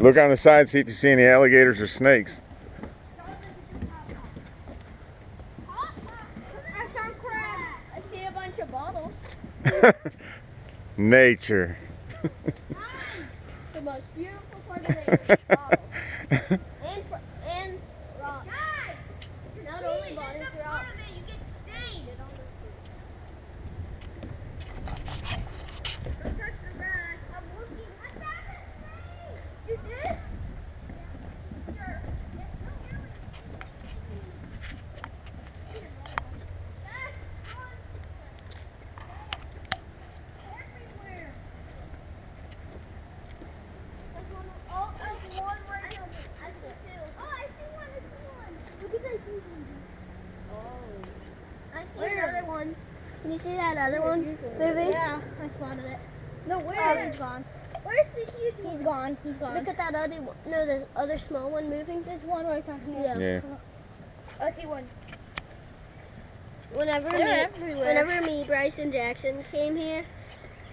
Look on the side, see if you see any alligators or snakes. I found crabs. I see a bunch of bottles. Nature. The most beautiful part of nature. Bottles. And rocks. Not only bottles, rocks. You get stained. Don't touch the grass. I'm looking. I found a snake. You did? Yeah. Sure. Everywhere. Oh, there's one right there. I see two. Oh, I see one. Look at that huge one. Oh. I see another one. Can you see that other one moving? Yeah, I spotted it. No, where? Oh, he's gone. Where's the huge one? He's gone. He's gone. Look at that other one. No, there's other small one moving. There's one right down here. Yeah. I see one. Whenever me, Bryce and Jackson came here,